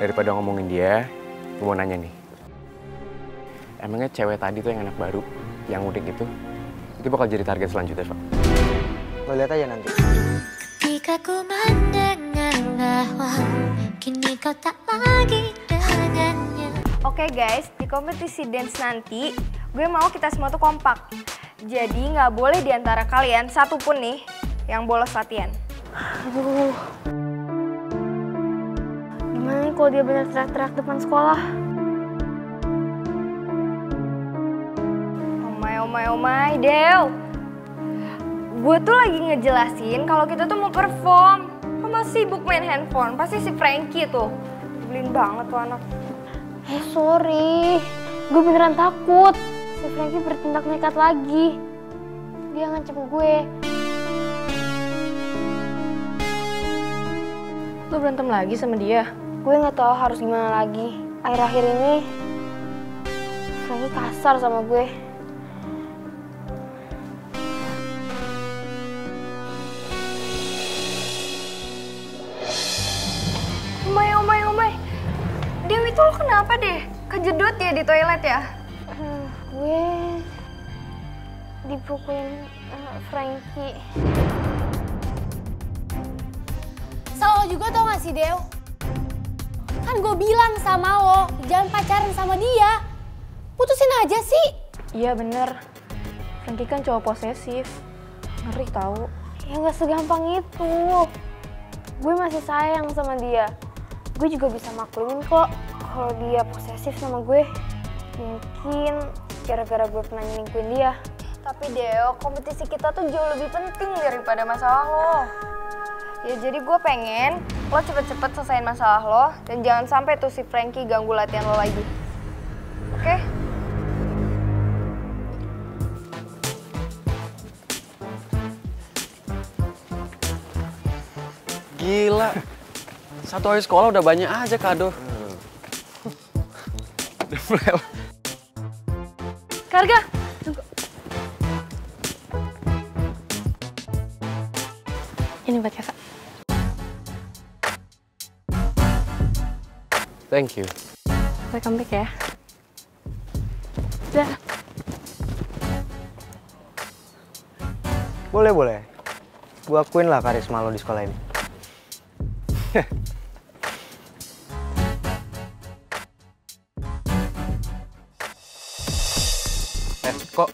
Daripada ngomongin dia, gue mau nanya nih. Emangnya cewek tadi tuh yang anak baru, yang udik itu bakal jadi target selanjutnya, Pak? Lo lihat aja nanti. Jika ku mendengar bahwa kini kau tak lagi dengannya. Oke guys, di kompetisi dance nanti, gue mau kita semua tuh kompak. Jadi nggak boleh diantara kalian satu pun nih yang bolos latihan. Aduh. Gimana nih kalau dia bener teriak-teriak depan sekolah? Oh my, Del. Gue tuh lagi ngejelasin kalau kita tuh mau perform. Lo masih sibuk main handphone, pasti si Frankie tuh. Nyebelin banget tuh anak. Sorry. Gue beneran takut. Si Frankie bertindak nekat lagi. Dia ngancam gue. Lo berantem lagi sama dia? Gue nggak tahu harus gimana lagi. Akhir-akhir ini Frankie kasar sama gue. Oh my. Dewi tuh lo kenapa deh? Kejedot ya di toilet ya? Gue dipukulin Frankie. Salah juga tau gak sih, Dew? Kan gue bilang sama lo, jangan pacaran sama dia. Putusin aja sih. Iya bener. Frankie kan cowok posesif. Ngeri tau. Ya nggak segampang itu. Gue masih sayang sama dia. Gue juga bisa maklumin kok kalau dia posesif sama gue. Mungkin gara-gara gue pernah nyelingkuhin dia. Tapi Deo, kompetisi kita tuh jauh lebih penting daripada masalah lo. Ya jadi gue pengen lo cepet-cepet selesaiin masalah lo. Dan jangan sampai tuh si Frankie ganggu latihan lo lagi. Oke? Gila, satu hari sekolah udah banyak aja kado. Karga, tunggu. Ini buat kakak. Thank you. Welcome back ya. Dah. Boleh. Gue akuin lah karisma lo di sekolah ini. Kok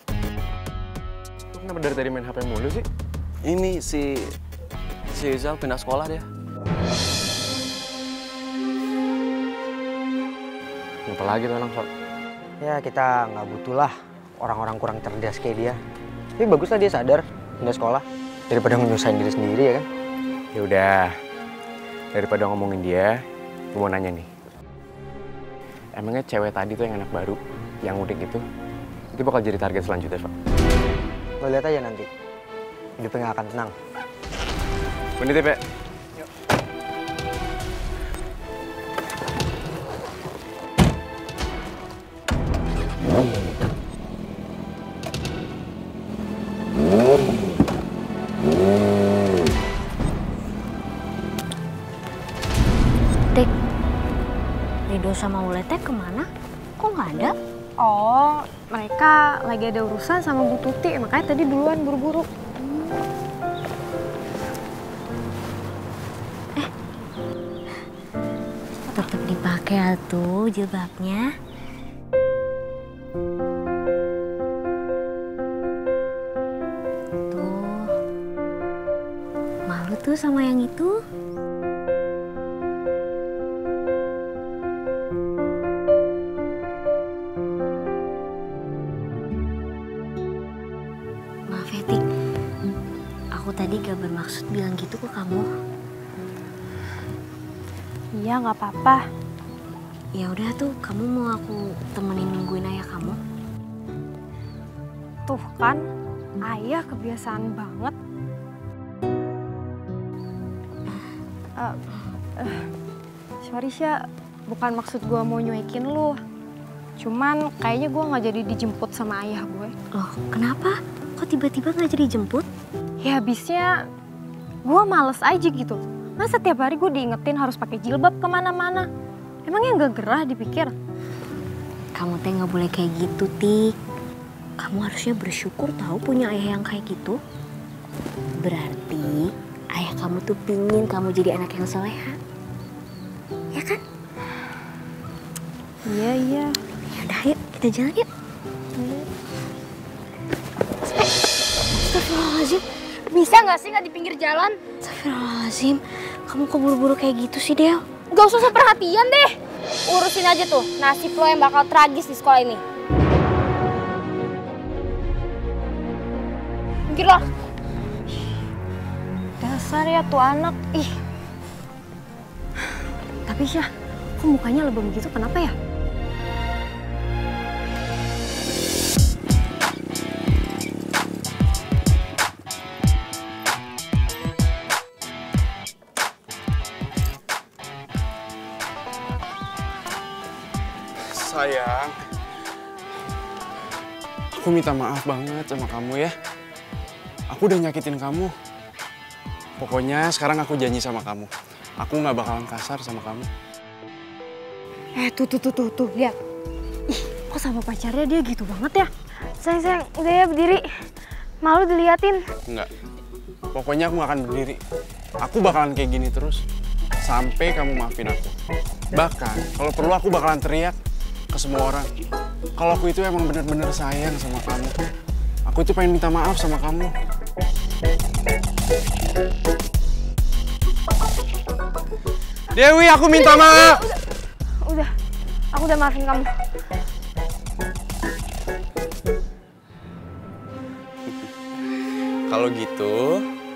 lu kenapa dari tadi main HP mulu sih? Ini si Rizal pindah sekolah dia. Kenapa lagi tuh anak, Fak? Ya kita nggak butuh lah orang-orang kurang cerdas kayak dia. Tapi bagus lah dia sadar pindah sekolah daripada nyusahin diri sendiri ya kan. Ya udah, daripada ngomongin dia, gue mau nanya nih. Emangnya cewek tadi tuh yang anak baru, yang udik itu bakal jadi target selanjutnya, Pak? Lo lihat aja nanti. Hidupnya nggak akan tenang. Bener, Pak? Yuk. Tik, Rido sama Ulete kemana? Kok nggak ada? Oh, mereka lagi ada urusan sama Bu Tuti, makanya tadi duluan buru-buru. Tetap dipakai tuh jilbabnya. Tuh, malu tuh sama yang itu. Maaf ya, Tik. Aku tadi gak bermaksud bilang gitu ke kamu. Iya nggak apa-apa. Ya udah tuh, kamu mau aku temenin nungguin ayah kamu? Tuh kan, ayah kebiasaan banget. Sorry Sya, bukan maksud gue mau nyuekin lu. Cuman kayaknya gue nggak jadi dijemput sama ayah gue. Loh, kenapa? Kok tiba-tiba nggak jadi jemput? Ya habisnya gue males aja gitu. Masa tiap hari gue diingetin harus pakai jilbab kemana-mana. Emangnya nggak gerah dipikir? Kamu teh nggak boleh kayak gitu, Tik. Kamu harusnya bersyukur tahu punya ayah yang kayak gitu. Berarti ayah kamu tuh pingin kamu jadi anak yang soleha. Ya kan? Iya, iya. Yaudah yuk, kita jalan yuk. Astagfirullahaladzim. Bisa nggak sih nggak di pinggir jalan? Astagfirullahaladzim. Kamu kok buru-buru kayak gitu sih, Del? Gak usah perhatian deh. Urusin aja tuh nasib lo yang bakal tragis di sekolah ini. Minggir lo. Dasar ya tuh anak. Ih. Tapi Syah, kok mukanya lebam gitu, kenapa ya? Sayang, aku minta maaf banget sama kamu ya. Aku udah nyakitin kamu. Pokoknya sekarang aku janji sama kamu. Aku nggak bakalan kasar sama kamu. Tuh, lihat. Ih, kok sama pacarnya dia gitu banget ya? Sayang, udah ya berdiri. Malu diliatin. Enggak. Pokoknya aku nggak akan berdiri. Aku bakalan kayak gini terus. Sampai kamu maafin aku. Bahkan, kalau perlu aku bakalan teriak ke semua orang. Kalau aku itu emang bener-bener sayang sama kamu. Aku itu pengen minta maaf sama kamu. Dewi, aku minta maaf. Udah, aku udah maafin kamu. Kalau gitu,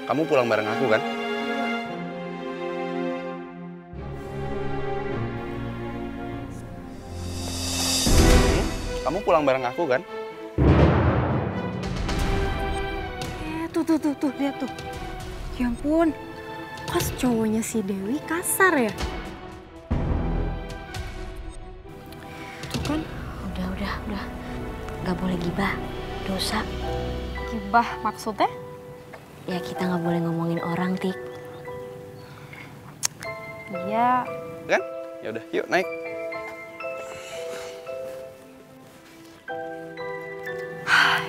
kamu pulang bareng aku kan? Kamu pulang bareng aku kan? Tuh, lihat tuh. Ya ampun, pas cowoknya si Dewi kasar ya? Tuh kan? Udah. Gak boleh gibah, dosa. Gibah maksudnya? Ya kita gak boleh ngomongin orang, Tik. Iya. Kan? Ya udah, yuk naik.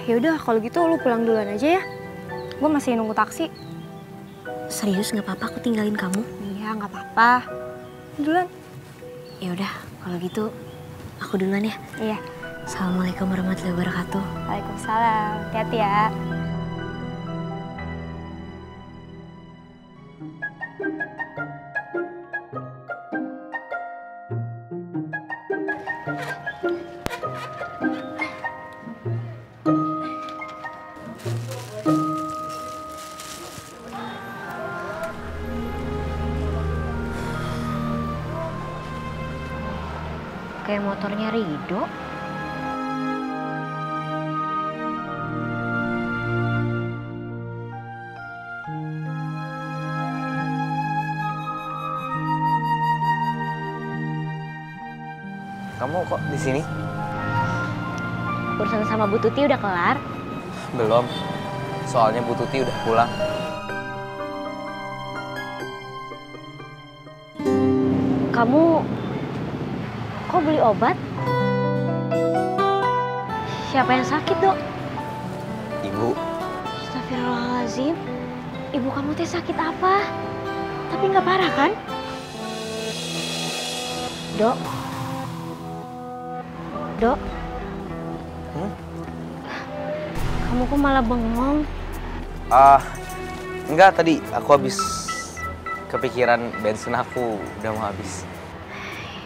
Ya udah, kalau gitu lu pulang duluan aja ya. Gue masih nunggu taksi. Serius gak apa-apa aku tinggalin kamu? Iya, nggak apa-apa. Duluan. Ya udah, kalau gitu aku duluan ya. Iya. Assalamualaikum warahmatullahi wabarakatuh. Waalaikumsalam. Hati-hati ya. Kayak motornya Rido. Kamu kok di sini? Urusan sama Bu Tuti udah kelar? Belum. Soalnya Bu Tuti udah pulang. Kamu kok beli obat? Siapa yang sakit, Dok? Ibu. Astagfirullahaladzim. Ibu kamu teh sakit apa? Tapi nggak parah kan? Dok. Dok. Kamu kok malah bengong? Enggak, tadi aku habis kepikiran bensin aku udah mau habis.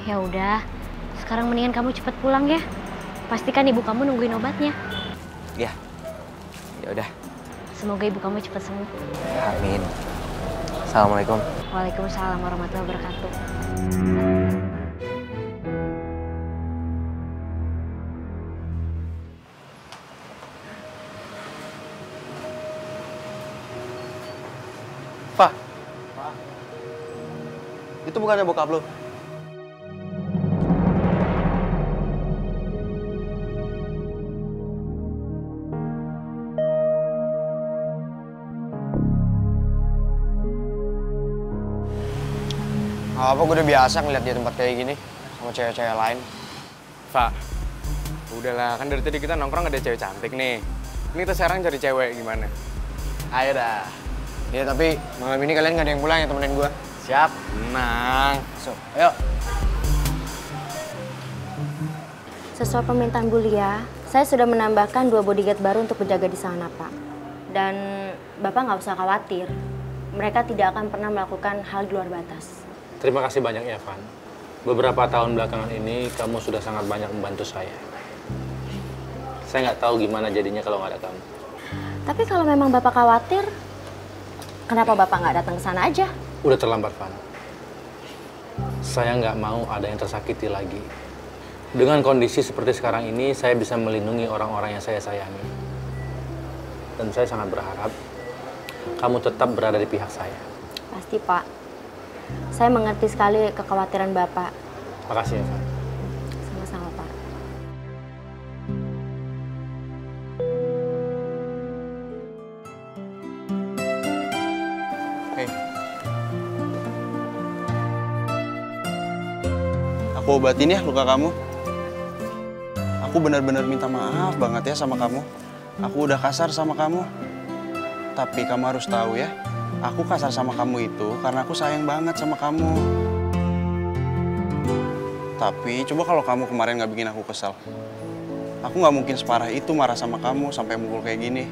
Ya udah, sekarang mendingan kamu cepet pulang ya. Pastikan ibu kamu nungguin obatnya. Ya. Ya udah. Semoga ibu kamu cepat sembuh. Amin. Assalamualaikum. Waalaikumsalam warahmatullahi wabarakatuh. Pak. Itu bukannya bokap lo? Apa gue udah biasa ngeliat dia tempat kayak gini. sama cewek-cewek lain. Pak, udahlah, kan dari tadi kita nongkrong ada cewek cantik nih. Ini kita sekarang cari cewek gimana? Ayo dah. Ya tapi malam ini kalian gak ada yang pulang ya temenin gua. Siap. Tenang. So, ayo. Sesuai permintaan Bu Lia, saya sudah menambahkan 2 bodyguard baru untuk berjaga di sana, Pak. Dan Bapak nggak usah khawatir, mereka tidak akan pernah melakukan hal di luar batas. Terima kasih banyak ya, Van. Beberapa tahun belakangan ini, kamu sudah sangat banyak membantu saya. Saya nggak tahu gimana jadinya kalau nggak ada kamu. Tapi kalau memang Bapak khawatir, kenapa Bapak nggak datang ke sana aja? Udah terlambat, Van. Saya nggak mau ada yang tersakiti lagi. Dengan kondisi seperti sekarang ini, saya bisa melindungi orang-orang yang saya sayangi. Dan saya sangat berharap kamu tetap berada di pihak saya. Pasti, Pak. Saya mengerti sekali kekhawatiran Bapak. Makasih ya, Van. Sama-sama, Pak. Hei. Aku obatin ya luka kamu. Aku benar-benar minta maaf banget ya sama kamu. Aku udah kasar sama kamu. Tapi kamu harus tahu ya, aku kasar sama kamu itu karena aku sayang banget sama kamu. Tapi coba kalau kamu kemarin nggak bikin aku kesal. Aku nggak mungkin separah itu marah sama kamu sampai mukul kayak gini.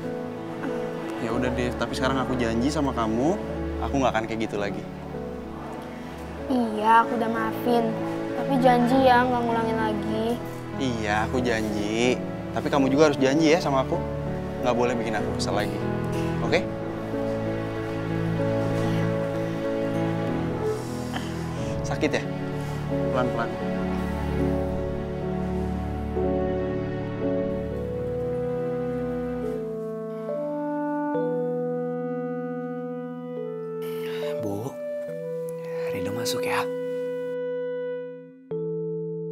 Ya udah deh, tapi sekarang aku janji sama kamu, aku nggak akan kayak gitu lagi. Iya, aku udah maafin. Tapi janji ya nggak ngulangin lagi. Iya, aku janji. Tapi kamu juga harus janji ya sama aku. Nggak boleh bikin aku kesal lagi. Oke? Sakit ya? Pelan-pelan. Bu, Rino masuk ya.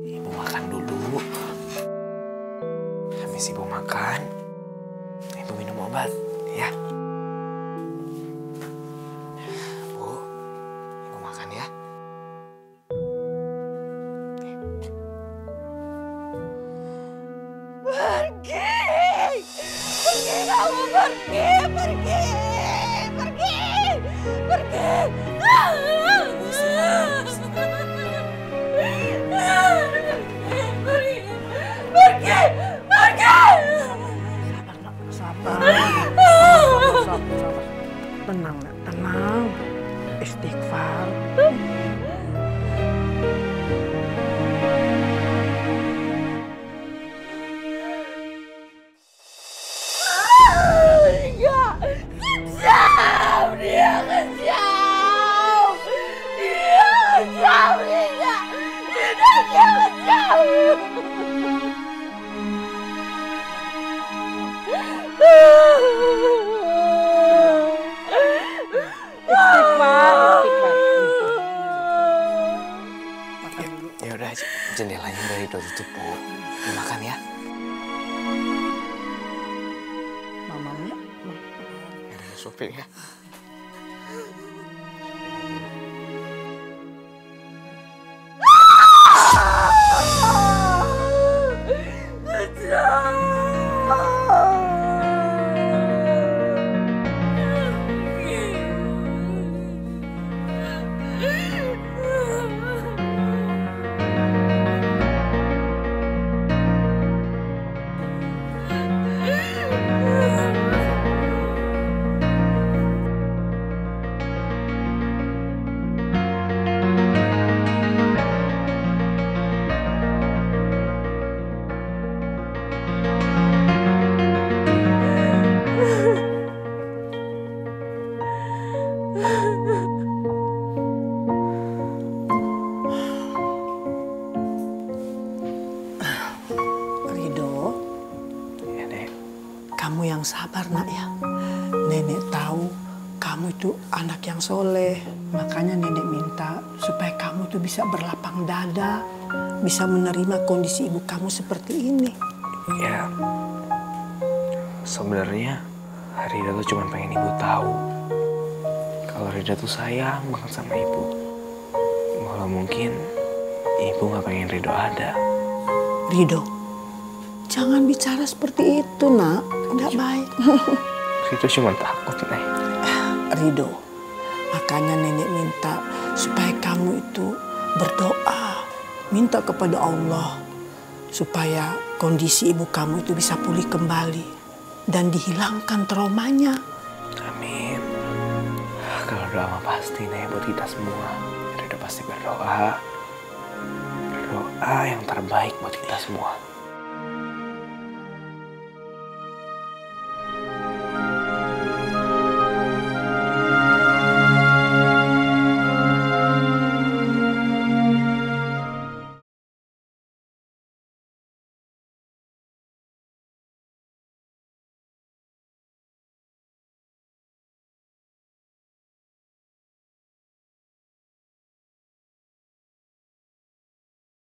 Ibu makan dulu. Habis ibu makan, ibu minum obat, ya. Bu, ibu makan ya. Tenang, nak, tenang. Istighfar. Ya udah, jendelanya udah ditutup, Bu. Makan ya. Mamanya, Ya udah, suapin ya. Rido, Ya, Dek. kamu yang sabar, nak ya. Nenek tahu kamu itu anak yang soleh. Makanya nenek minta supaya kamu tuh bisa berlapang dada, bisa menerima kondisi ibu kamu seperti ini. Ya, sebenarnya Rida tuh cuma pengen ibu tahu kalau Rida tuh sayang banget sama ibu. Walau mungkin Ibu nggak pengen Ridho ada. Ridho, jangan bicara seperti itu, nak. Nggak baik. Ridho cuma takut, Nek. Ridho, makanya nenek minta supaya kamu itu berdoa. Minta kepada Allah supaya kondisi ibu kamu itu bisa pulih kembali dan dihilangkan traumanya. Amin. Kalau doa mah pasti, Nek, buat kita semua. Ridho pasti berdoa. Berdoa yang terbaik buat kita semua.